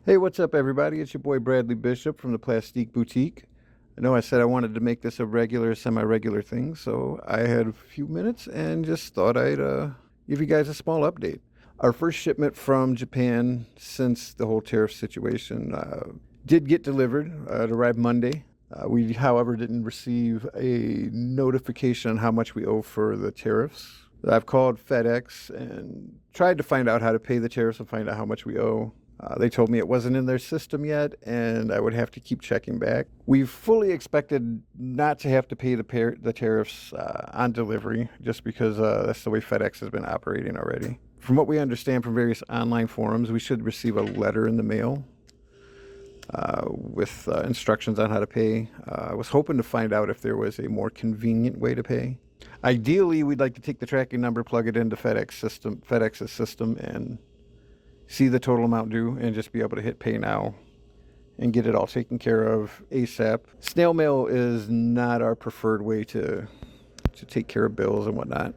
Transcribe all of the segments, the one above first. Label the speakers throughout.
Speaker 1: Hey, what's up, everybody? It's your boy Bradley Bishop from the Plastique Boutique. I know I said I wanted to make this a regular, semi-regular thing, so I had a few minutes and just thought I'd give you guys a small update. Our first shipment from Japan since the whole tariff situation did get delivered. It arrived Monday. We, however, didn't receive a notification on how much we owe for the tariffs. I've called FedEx and tried to find out how to pay the tariffs and find out how much we owe. They told me it wasn't in their system yet, and I would have to keep checking back. We fully expected not to have to pay the tariffs on delivery, just because that's the way FedEx has been operating already. From what we understand from various online forums, we should receive a letter in the mail with instructions on how to pay. I was hoping to find out if there was a more convenient way to pay. Ideally, we'd like to take the tracking number, plug it into FedEx's system, and see the total amount due and just be able to hit pay now and get it all taken care of ASAP. Snail mail is not our preferred way to take care of bills and whatnot.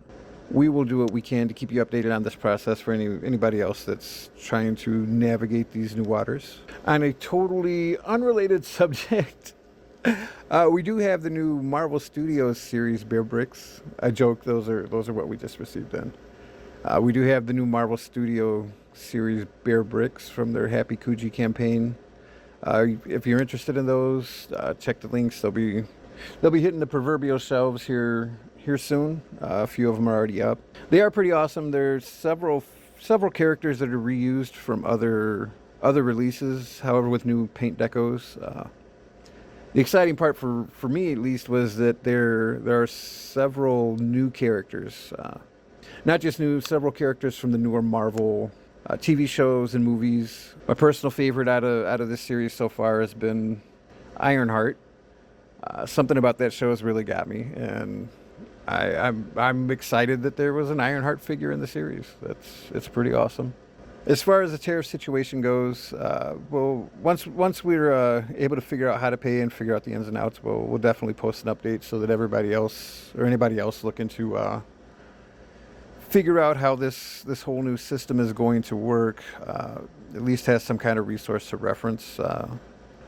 Speaker 1: We will do what we can to keep you updated on this process for anybody else that's trying to navigate these new waters. On a totally unrelated subject, we do have the new Marvel Studios series Bear Bricks. I joke, those are what we just received then. We do have the new Marvel Studio series Bear Bricks from their Happy Kuji campaign. If you're interested in those, check the links. They'll be hitting the proverbial shelves here soon. A few of them are already up. They are pretty awesome. There's several characters that are reused from other releases. However, with new paint decos. The exciting part for me, at least, was that there are several new characters. Not just new, several characters from the newer Marvel TV shows and movies. My personal favorite out of this series so far has been Ironheart. Something about that show has really got me, and I'm excited that there was an Ironheart figure in the series. It's pretty awesome. As far as the tariff situation goes, well, once we're able to figure out how to pay and figure out the ins and outs, we'll definitely post an update so that everybody else or anybody else looking to figure out how this whole new system is going to work, at least has some kind of resource to reference.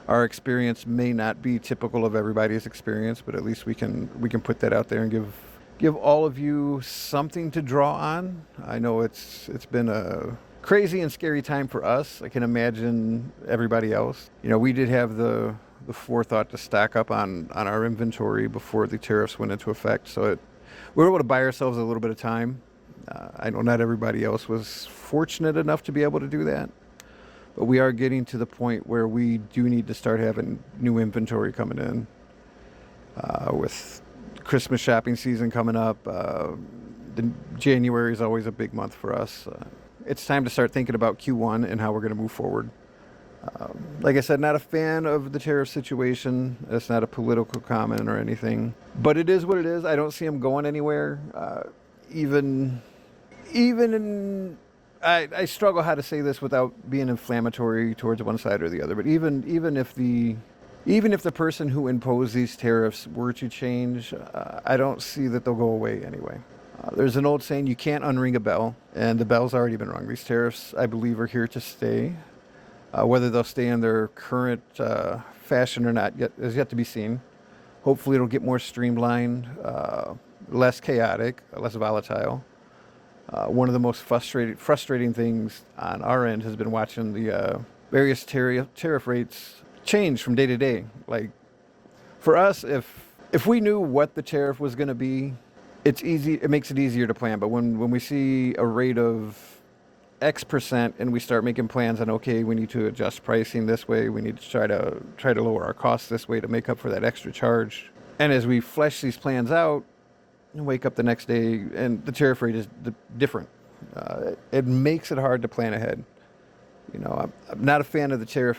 Speaker 1: Our experience may not be typical of everybody's experience, but at least we can put that out there and give all of you something to draw on. I know it's been a crazy and scary time for us. I can imagine everybody else. You know, we did have the forethought to stack up on our inventory before the tariffs went into effect, so we were able to buy ourselves a little bit of time. I know not everybody else was fortunate enough to be able to do that, but we are getting to the point where we do need to start having new inventory coming in. With Christmas shopping season coming up, January is always a big month for us. It's time to start thinking about Q1 and how we're going to move forward. Like I said, not a fan of the tariff situation. It's not a political comment or anything, but it is what it is. I don't see them going anywhere. I struggle how to say this without being inflammatory towards one side or the other. But even if the person who imposed these tariffs were to change, I don't see that they'll go away anyway. There's an old saying, you can't unring a bell, and the bell's already been rung. These tariffs, I believe, are here to stay. Whether they'll stay in their current fashion or not is yet to be seen. Hopefully it'll get more streamlined, less chaotic, less volatile. One of the most frustrating things on our end has been watching the various tariff rates change from day to day. Like, for us, if we knew what the tariff was going to be, it's easy. It makes it easier to plan. But when we see a rate of X percent and we start making plans on, okay, we need to adjust pricing this way, we need to try to lower our costs this way to make up for that extra charge. And as we flesh these plans out, and wake up the next day and the tariff rate is different. It makes it hard to plan ahead. You know, I'm not a fan of the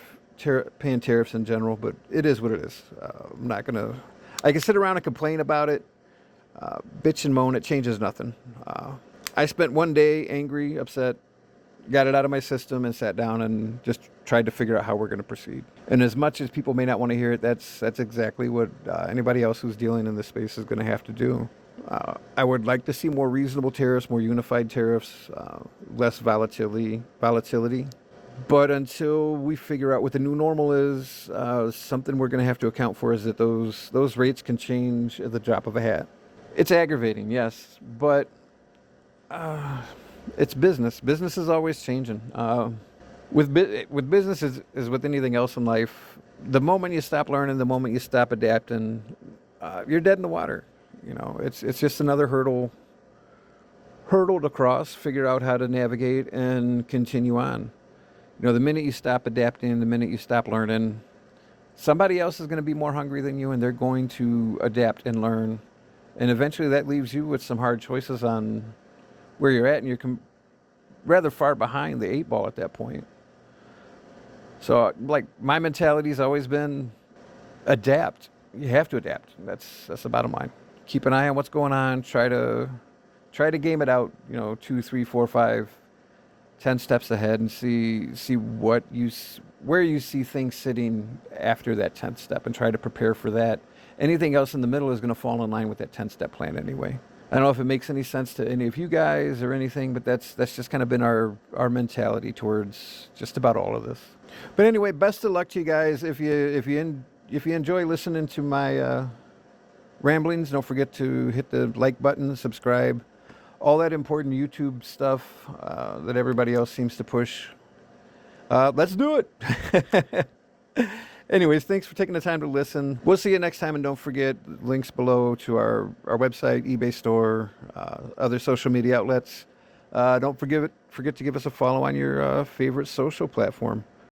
Speaker 1: paying tariffs in general, but it is what it is. I can sit around and complain about it, bitch and moan. It changes nothing. I spent one day angry, upset, got it out of my system and sat down and just tried to figure out how we're going to proceed. And as much as people may not want to hear it, that's exactly what anybody else who's dealing in this space is going to have to do. I would like to see more reasonable tariffs, more unified tariffs, less volatility. But until we figure out what the new normal is, something we're going to have to account for is that those rates can change at the drop of a hat. It's aggravating, yes, but it's business. Business is always changing. With business is with anything else in life. The moment you stop learning, the moment you stop adapting, you're dead in the water. You know, it's just another hurdle to cross. Figure out how to navigate and continue on. You know, the minute you stop adapting, the minute you stop learning, somebody else is going to be more hungry than you, and they're going to adapt and learn. And eventually that leaves you with some hard choices on where you're at, and you're rather far behind the eight ball at that point. So, like, my mentality's always been adapt. You have to adapt. That's the bottom line. Keep an eye on what's going on. Try to game it out. You know, 2, 3, 4, 5, 10 steps ahead, and see where you see things sitting after that 10th step, and try to prepare for that. Anything else in the middle is going to fall in line with that 10-step plan anyway. I don't know if it makes any sense to any of you guys or anything, but that's just kind of been our mentality towards just about all of this. But anyway, best of luck to you guys. If you enjoy listening to my ramblings, don't forget to hit the like button, subscribe, all that important YouTube stuff that everybody else seems to push. Let's do it. Anyways, thanks for taking the time to listen. We'll see you next time, and don't forget links below to our website, eBay store, other social media outlets. Don't forget to give us a follow on your favorite social platform.